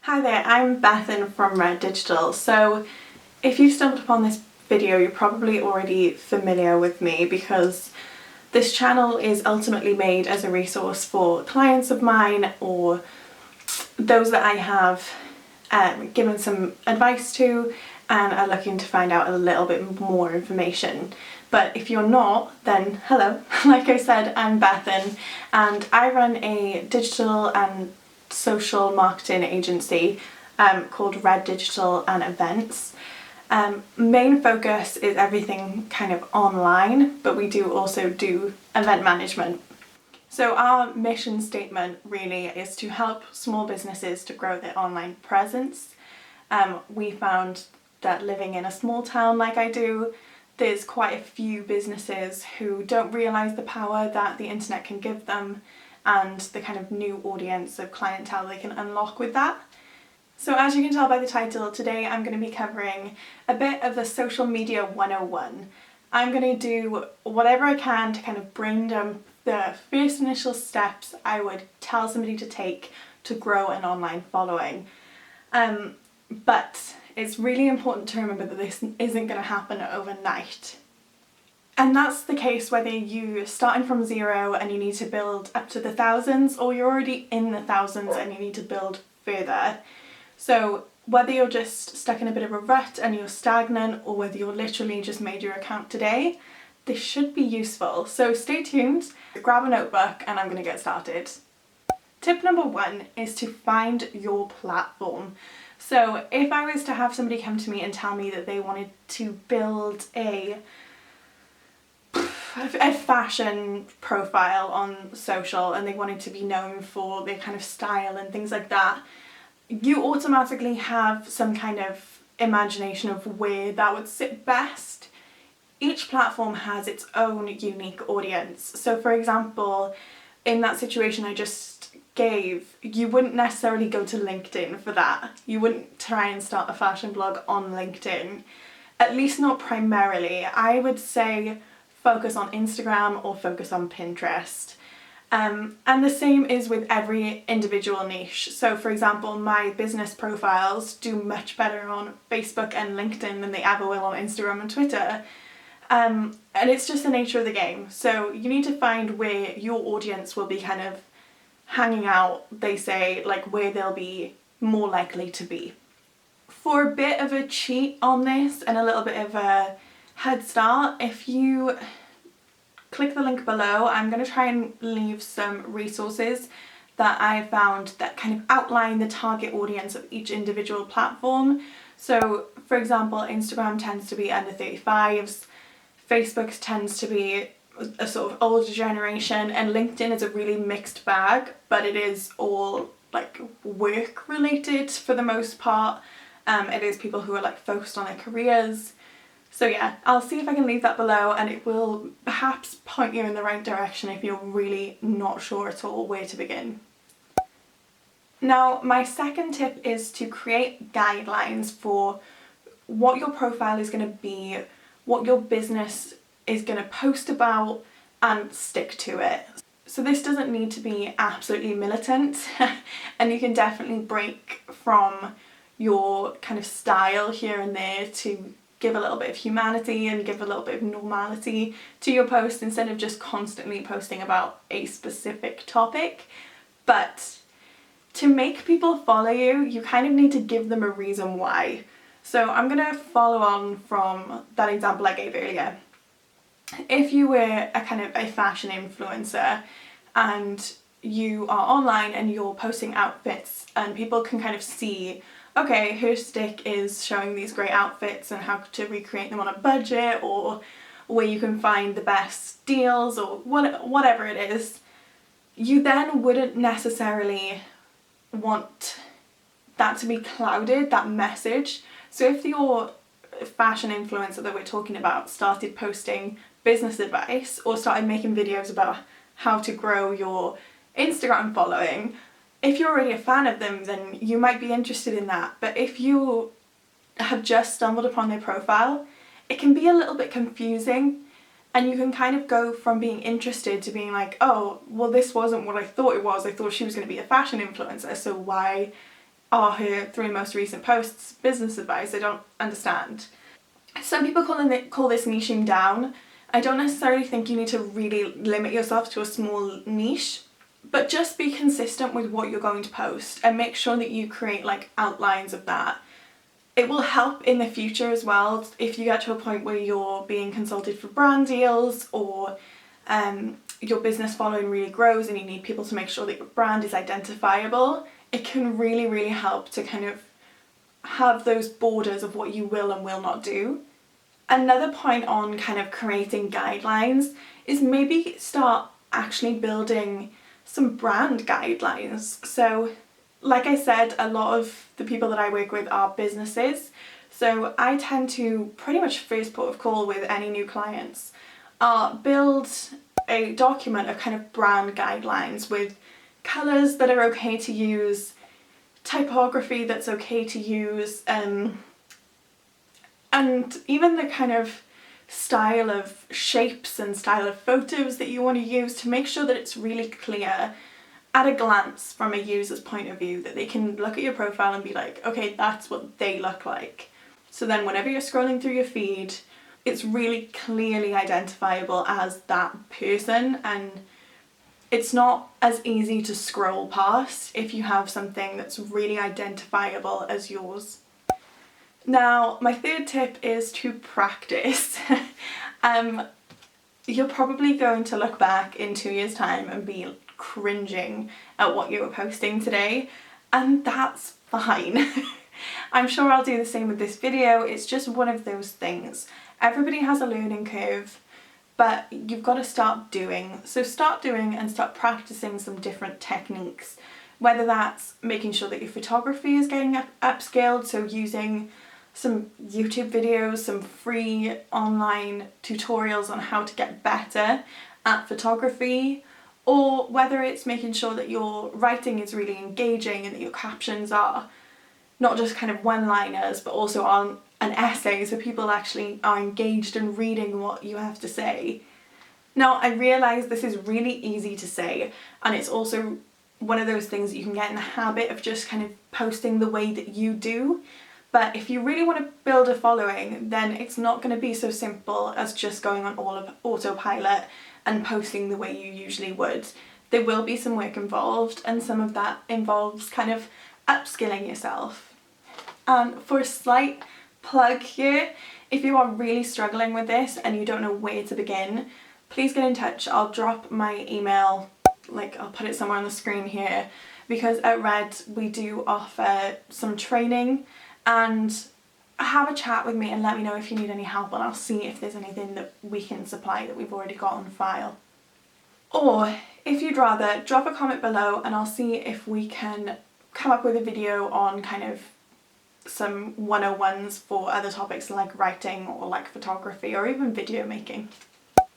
Hi there, I'm Bethan from Red Digital. So if you've stumbled upon this video, you're probably already familiar with me because this channel is ultimately made as a resource for clients of mine or those that I have given some advice to and are looking to find out a little bit more information. But if you're not, then hello. Like I said, I'm Bethan and I run a digital and social marketing agency called Red Digital and Events. Main focus is everything kind of online, but we do also do event management. So our mission statement really is to help small businesses to grow their online presence. We found that living in a small town like I do, there's quite a few businesses who don't realise the power that the internet can give them and the kind of new audience of clientele they can unlock with that. So as you can tell by the title, today I'm going to be covering a bit of the social media 101. I'm going to do whatever I can to kind of bring down the first initial steps I would tell somebody to take to grow an online following. But it's really important to remember that this isn't going to happen overnight. And that's the case whether you're starting from zero and you need to build up to the thousands, or you're already in the thousands and you need to build further. So whether you're just stuck in a bit of a rut and you're stagnant, or whether you're literally just made your account today, this should be useful. So stay tuned, grab a notebook and I'm going to get started. Tip number 1 is to find your platform. So if I was to have somebody come to me and tell me that they wanted to build a fashion profile on social and they wanted to be known for their kind of style and things like that, you automatically have some kind of imagination of where that would sit best. Each platform has its own unique audience. So for example, in that situation I just gave, you wouldn't necessarily go to LinkedIn for that. You wouldn't try and start a fashion blog on LinkedIn, at least not primarily. I would say focus on Instagram or focus on Pinterest. And the same is with every individual niche. So for example, my business profiles do much better on Facebook and LinkedIn than they ever will on Instagram and Twitter. And it's just the nature of the game. So you need to find where your audience will be kind of hanging out, they say, like where they'll be more likely to be. For a bit of a cheat on this and a little bit of a head start, if you click the link below, I'm going to try and leave some resources that I found that kind of outline the target audience of each individual platform. So for example, Instagram tends to be under 35s, Facebook tends to be a sort of older generation, and LinkedIn is a really mixed bag, but it is all like work related for the most part. It is people who are like focused on their careers. So yeah, I'll see if I can leave that below and it will perhaps point you in the right direction if you're really not sure at all where to begin. Now, my second tip is to create guidelines for what your profile is going to be, what your business is going to post about, and stick to it. So this doesn't need to be absolutely militant and you can definitely break from your kind of style here and there to give a little bit of humanity and give a little bit of normality to your post instead of just constantly posting about a specific topic. But to make people follow you, you kind of need to give them a reason why. So I'm going to follow on from that example I gave earlier. If you were a kind of a fashion influencer and you are online and you're posting outfits and people can kind of see, okay, her stick is showing these great outfits and how to recreate them on a budget, or where you can find the best deals, or whatever it is, you then wouldn't necessarily want that to be clouded, that message. So if your fashion influencer that we're talking about started posting business advice or started making videos about how to grow your Instagram following, if you're already a fan of them, then you might be interested in that. But if you have just stumbled upon their profile, it can be a little bit confusing and you can kind of go from being interested to being like, oh, well, this wasn't what I thought it was. I thought she was going to be a fashion influencer, so why are her 3 most recent posts business advice? I don't understand. Some people call this niching down. I don't necessarily think you need to really limit yourself to a small niche, but just be consistent with what you're going to post and make sure that you create like outlines of that. It will help in the future as well if you get to a point where you're being consulted for brand deals, or your business following really grows and you need people to make sure that your brand is identifiable. It can really, really help to kind of have those borders of what you will and will not do. Another point on kind of creating guidelines is maybe start actually building some brand guidelines. So like I said, a lot of the people that I work with are businesses, so I tend to pretty much first port of call with any new clients build a document of kind of brand guidelines with colours that are okay to use, typography that's okay to use, and even the kind of style of shapes and style of photos that you want to use, to make sure that it's really clear at a glance from a user's point of view, that they can look at your profile and be like, okay, that's what they look like. So then whenever you're scrolling through your feed, it's really clearly identifiable as that person, and it's not as easy to scroll past if you have something that's really identifiable as yours. Now, my third tip is to practice. You're probably going to look back in 2 years' time and be cringing at what you were posting today, and that's fine. I'm sure I'll do the same with this video. It's just one of those things. Everybody has a learning curve, but you've got to start doing. So start doing and start practicing some different techniques, whether that's making sure that your photography is getting upscaled, so using some YouTube videos, some free online tutorials on how to get better at photography, or whether it's making sure that your writing is really engaging and that your captions are not just kind of one-liners but also on an essay, so people actually are engaged in reading what you have to say. Now, I realise this is really easy to say, and it's also one of those things that you can get in the habit of just kind of posting the way that you do. But if you really want to build a following, then it's not going to be so simple as just going on all of autopilot and posting the way you usually would. There will be some work involved, and some of that involves kind of upskilling yourself. And for a slight plug here, if you are really struggling with this and you don't know where to begin, please get in touch. I'll drop my email, like I'll put it somewhere on the screen here, because at Red we do offer some training, and have a chat with me and let me know if you need any help, and I'll see if there's anything that we can supply that we've already got on file. Or if you'd rather, drop a comment below and I'll see if we can come up with a video on kind of some 101s for other topics like writing or like photography or even video making.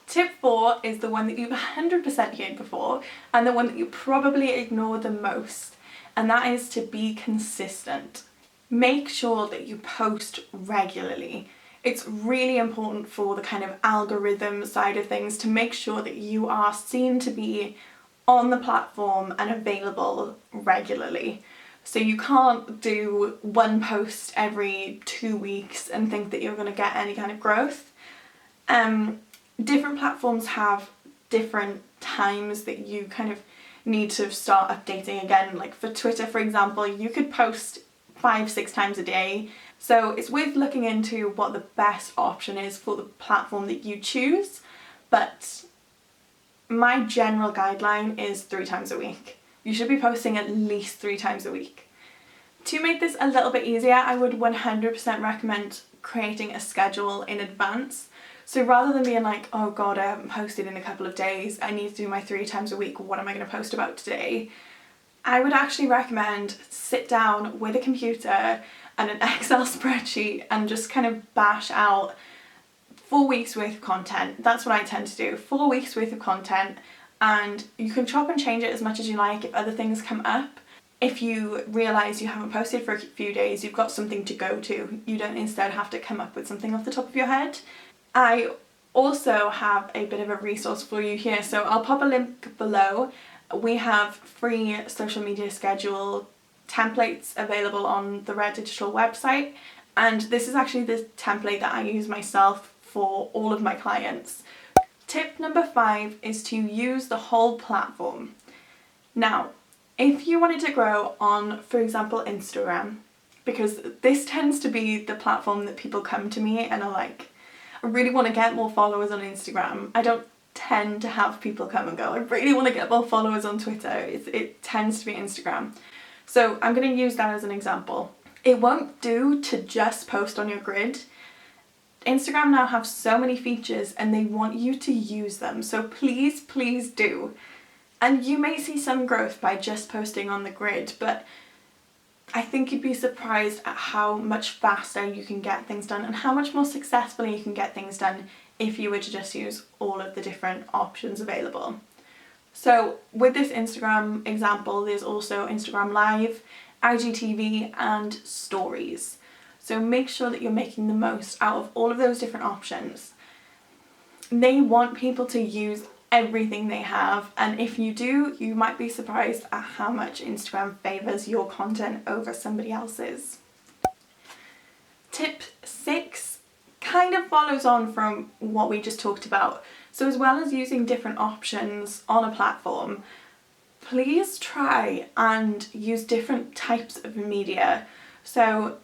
Tip 4 is the one that you've 100% heard before, and the one that you probably ignore the most, and that is to be consistent. Make sure that you post regularly. It's really important for the kind of algorithm side of things to make sure that you are seen to be on the platform and available regularly. So you can't do one post every 2 weeks and think that you're going to get any kind of growth. Different platforms have different times that you kind of need to start updating again. Like for Twitter, for example, you could post 5-6 times a day. So it's worth looking into what the best option is for the platform that you choose. But my general guideline is 3 times a week. You should be posting at least 3 times a week. To make this a little bit easier, I would 100% recommend creating a schedule in advance. So rather than being like, oh god, I haven't posted in a couple of days, I need to do my 3 times a week, what am I going to post about today? I would actually recommend sit down with a computer and an Excel spreadsheet and just kind of bash out 4 weeks worth of content. That's what I tend to do, 4 weeks worth of content, and you can chop and change it as much as you like if other things come up. If you realise you haven't posted for a few days, you've got something to go to. You don't instead have to come up with something off the top of your head. I also have a bit of a resource for you here, so I'll pop a link below. We have free social media schedule templates available on the Red Digital website, and this is actually the template that I use myself for all of my clients. Tip number 5 is to use the whole platform. Now, if you wanted to grow on, for example, Instagram, because this tends to be the platform that people come to me and are like, I really want to get more followers on Instagram. I don't tend to have people come and go, I really want to get more followers on Twitter. It tends to be Instagram. So I'm going to use that as an example. It won't do to just post on your grid. Instagram now have so many features and they want you to use them. So please, please do. And you may see some growth by just posting on the grid, but I think you'd be surprised at how much faster you can get things done and how much more successfully you can get things done if you were to just use all of the different options available. So with this Instagram example, there's also Instagram Live, IGTV and Stories. So make sure that you're making the most out of all of those different options. They want people to use everything they have, and if you do, you might be surprised at how much Instagram favours your content over somebody else's. Tip 6 kind of follows on from what we just talked about. So as well as using different options on a platform, please try and use different types of media. So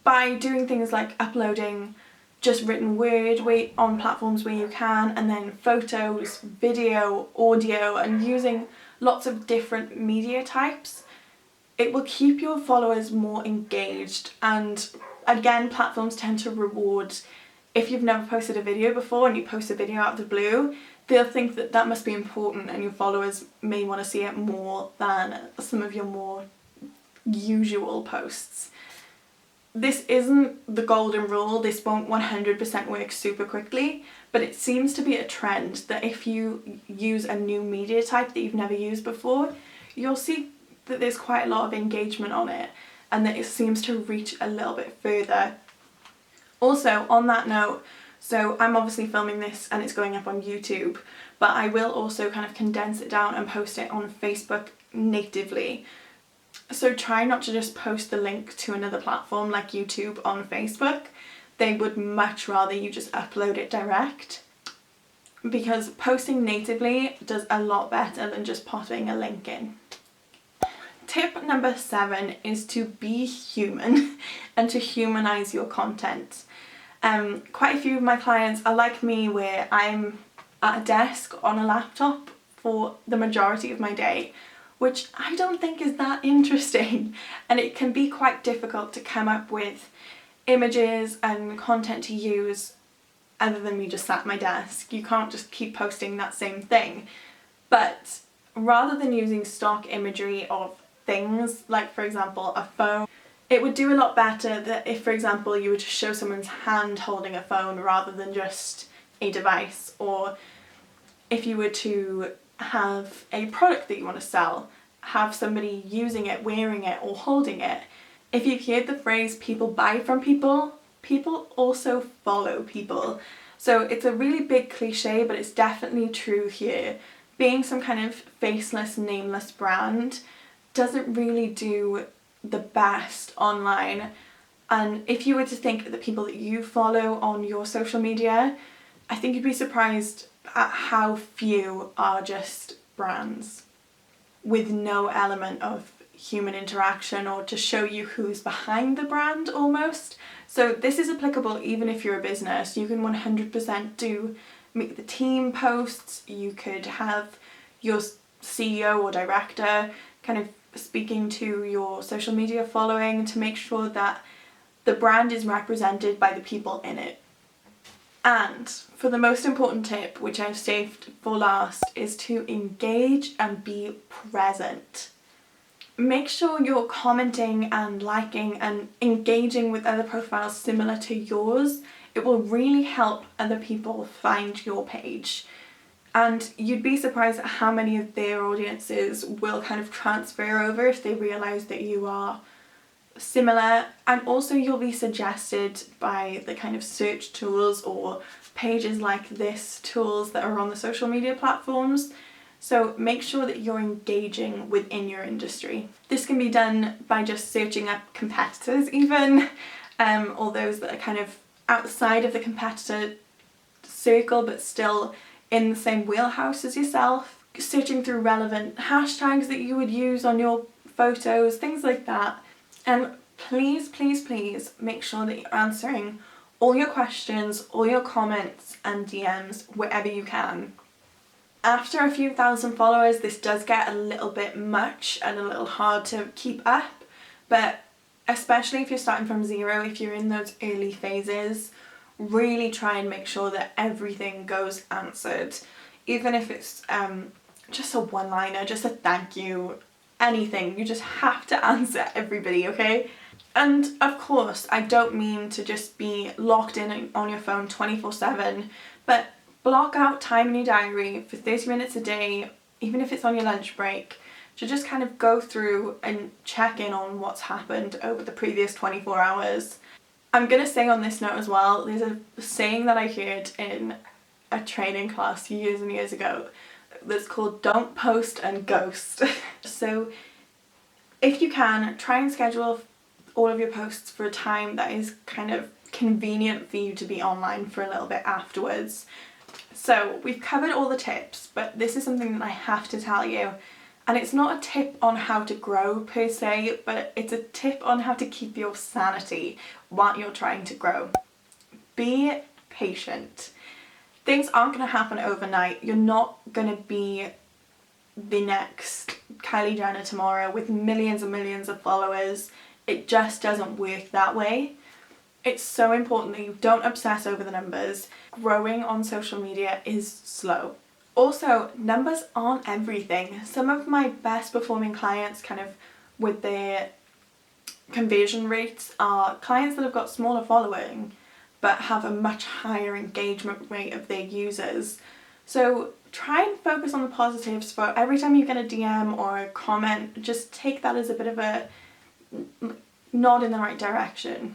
by doing things like uploading just written word on platforms where you can, and then photos, video, audio, and using lots of different media types, it will keep your followers more engaged. And again, platforms tend to reward, if you've never posted a video before and you post a video out of the blue, they'll think that that must be important and your followers may want to see it more than some of your more usual posts. This isn't the golden rule, this won't 100% work super quickly, but it seems to be a trend that if you use a new media type that you've never used before, you'll see that there's quite a lot of engagement on it and that it seems to reach a little bit further. Also, on that note, so I'm obviously filming this and it's going up on YouTube, but I will also kind of condense it down and post it on Facebook natively. So try not to just post the link to another platform like YouTube on Facebook. They would much rather you just upload it direct, because posting natively does a lot better than just popping a link in. Tip number 7 is to be human and to humanize your content. Quite a few of my clients are like me, where I'm at a desk on a laptop for the majority of my day, which I don't think is that interesting, and it can be quite difficult to come up with images and content to use other than me just sat at my desk. You can't just keep posting that same thing. But rather than using stock imagery of things, like for example a phone, it would do a lot better that if, for example, you were to show someone's hand holding a phone rather than just a device, or if you were to have a product that you want to sell, have somebody using it, wearing it or holding it. If you've heard the phrase people buy from people, people also follow people. So it's a really big cliche, but it's definitely true here. Being some kind of faceless, nameless brand doesn't really do the best online. And if you were to think of the people that you follow on your social media, I think you'd be surprised at how few are just brands with no element of human interaction or to show you who's behind the brand almost. So this is applicable even if you're a business. You can 100% make the team posts. You could have your CEO or director kind of speaking to your social media following to make sure that the brand is represented by the people in it. And for the most important tip, which I've saved for last, is to engage and be present. Make sure you're commenting and liking and engaging with other profiles similar to yours. It will really help other people find your page. And you'd be surprised at how many of their audiences will kind of transfer over if they realise that you are similar. And also you'll be suggested by the kind of search tools or pages like this tools that are on the social media platforms. So make sure that you're engaging within your industry. This can be done by just searching up competitors even, or those that are kind of outside of the competitor circle but still in the same wheelhouse as yourself. Searching through relevant hashtags that you would use on your photos, things like that. And please, please, please make sure that you're answering all your questions, all your comments and DMs wherever you can. After a few thousand followers, this does get a little bit much and a little hard to keep up, but especially if you're starting from zero, if you're in those early phases, really try and make sure that everything goes answered. Even if it's just a one-liner, just a thank you, anything, you just have to answer everybody, okay? And of course, I don't mean to just be locked in on your phone 24/7, but block out time in your diary for 30 minutes a day, even if it's on your lunch break, to just kind of go through and check in on what's happened over the previous 24 hours. I'm going to say on this note as well, there's a saying that I heard in a training class years and years ago that's called "don't post and ghost." So if you can, try and schedule all of your posts for a time that is kind of convenient for you to be online for a little bit afterwards. So we've covered all the tips, but this is something that I have to tell you, and it's not a tip on how to grow per se, but it's a tip on how to keep your sanity while you're trying to grow. Be patient. Things aren't going to happen overnight. You're not going to be the next Kylie Jenner tomorrow with millions and millions of followers. It just doesn't work that way. It's so important that you don't obsess over the numbers. Growing on social media is slow. Also, numbers aren't everything. Some of my best performing clients, kind of with their conversion rates, are clients that have got smaller following but have a much higher engagement rate of their users. So try and focus on the positives. For every time you get a DM or a comment, just take that as a bit of a nod in the right direction.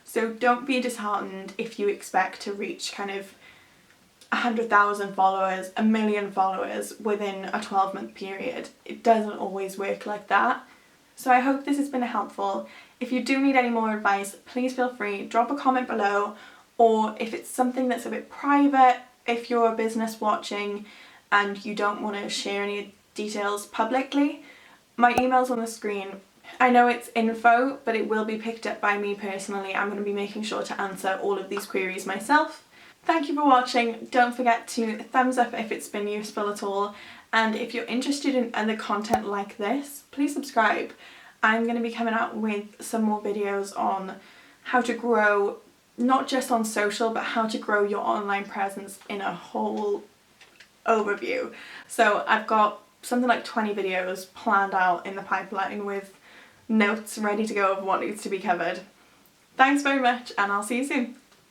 So don't be disheartened if you expect to reach kind of 100,000 followers, 1 million followers within a 12-month period. It doesn't always work like that. So I hope this has been helpful. If you do need any more advice, please feel free, drop a comment below, or if it's something that's a bit private, if you're a business watching and you don't want to share any details publicly, my email's on the screen. I know it's info, but it will be picked up by me personally. I'm going to be making sure to answer all of these queries myself. Thank you for watching. Don't forget to thumbs up if it's been useful at all. And if you're interested in other content like this, please subscribe. I'm going to be coming out with some more videos on how to grow, not just on social, but how to grow your online presence in a whole overview. So I've got something like 20 videos planned out in the pipeline with notes ready to go of what needs to be covered. Thanks very much, and I'll see you soon.